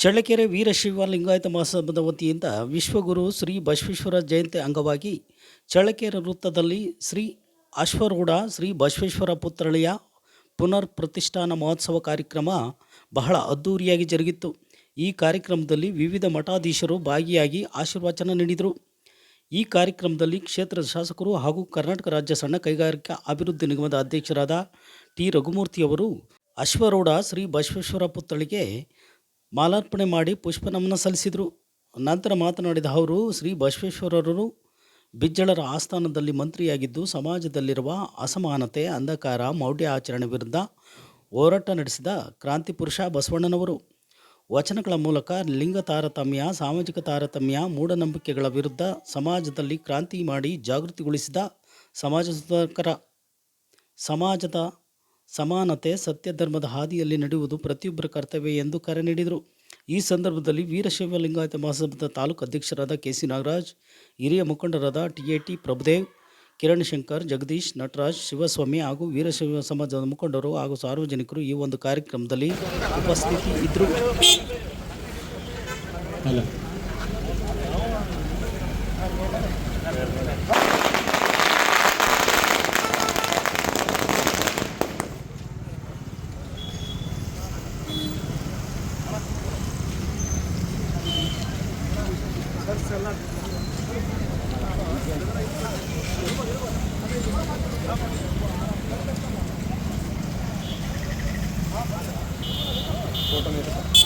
ಚಳ್ಳಕೆರೆ ವೀರಶೈವ ಲಿಂಗಾಯತ ಮಹಾಸಭಾದ ವತಿಯಿಂದ ವಿಶ್ವಗುರು ಶ್ರೀ ಬಸವೇಶ್ವರ ಜಯಂತಿ ಅಂಗವಾಗಿ ಚಳ್ಳಕೆರೆ ವೃತ್ತದಲ್ಲಿ ಶ್ರೀ ಅಶ್ವರೂಢ ಶ್ರೀ ಬಸವೇಶ್ವರ ಪುತ್ಥಳಿಯ ಪುನರ್ ಪ್ರತಿಷ್ಠಾನ ಮಹೋತ್ಸವ ಕಾರ್ಯಕ್ರಮ ಬಹಳ ಅದ್ಧೂರಿಯಾಗಿ ಜರುಗಿತ್ತು. ಈ ಕಾರ್ಯಕ್ರಮದಲ್ಲಿ ವಿವಿಧ ಮಠಾಧೀಶರು ಭಾಗಿಯಾಗಿ ಆಶೀರ್ವಚನ ನೀಡಿದರು. ಈ ಕಾರ್ಯಕ್ರಮದಲ್ಲಿ ಕ್ಷೇತ್ರದ ಶಾಸಕರು ಹಾಗೂ ಕರ್ನಾಟಕ ರಾಜ್ಯ ಸಣ್ಣ ಕೈಗಾರಿಕಾ ಅಭಿವೃದ್ಧಿ ನಿಗಮದ ಅಧ್ಯಕ್ಷರಾದ ಟಿ ರಘುಮೂರ್ತಿಯವರು ಅಶ್ವರೂಢ ಶ್ರೀ ಬಸವೇಶ್ವರ ಪುತ್ಥಳಿಗೆ ಮಾಲಾರ್ಪಣೆ ಮಾಡಿ ಪುಷ್ಪನಮನ ಸಲ್ಲಿಸಿದರು. ನಂತರ ಮಾತನಾಡಿದ ಅವರು, ಶ್ರೀ ಬಸವೇಶ್ವರರು ಬಿಜ್ಜಳರ ಆಸ್ಥಾನದಲ್ಲಿ ಮಂತ್ರಿಯಾಗಿದ್ದು ಸಮಾಜದಲ್ಲಿರುವ ಅಸಮಾನತೆ, ಅಂಧಕಾರ, ಮೌಢ್ಯ ಆಚರಣೆ ವಿರುದ್ಧ ಹೋರಾಟ ನಡೆಸಿದ ಕ್ರಾಂತಿ ಪುರುಷ ಬಸವಣ್ಣನವರು. ವಚನಗಳ ಮೂಲಕ ಲಿಂಗ ತಾರತಮ್ಯ, ಸಾಮಾಜಿಕ ತಾರತಮ್ಯ, ಮೂಢನಂಬಿಕೆಗಳ ವಿರುದ್ಧ ಸಮಾಜದಲ್ಲಿ ಕ್ರಾಂತಿ ಮಾಡಿ ಜಾಗೃತಿಗೊಳಿಸಿದ ಸಮಾಜ ಸುಧಾರಕರ. ಸಮಾಜದ ಸಮಾನತೆ, ಸತ್ಯ ಧರ್ಮದ ಹಾದಿಯಲ್ಲಿ ನಡೆಯುವುದು ಪ್ರತಿಯೊಬ್ಬರ ಕರ್ತವ್ಯ ಎಂದು ಕರೆ ನೀಡಿದರು. ಈ ಸಂದರ್ಭದಲ್ಲಿ ವೀರಶೈವ ಲಿಂಗಾಯತ ಮಹಾಸಭಾದ ತಾಲೂಕು ಅಧ್ಯಕ್ಷರಾದ ಕೆ.ಸಿ. ನಾಗರಾಜ್, ಹಿರಿಯ ಮುಖಂಡರಾದ ಟಿ.ಎ.ಟಿ. ಪ್ರಭುದೇವ್, ಕಿರಣ್ ಶಂಕರ್, ಜಗದೀಶ್, ನಟರಾಜ್, ಶಿವಸ್ವಾಮಿ ಹಾಗೂ ವೀರಶೈವ ಸಮಾಜದ ಮುಖಂಡರು ಹಾಗೂ ಸಾರ್ವಜನಿಕರು ಈ ಒಂದು ಕಾರ್ಯಕ್ರಮದಲ್ಲಿ ಉಪಸ್ಥಿತಿ ಇದ್ದರು. ಫೋಟೋ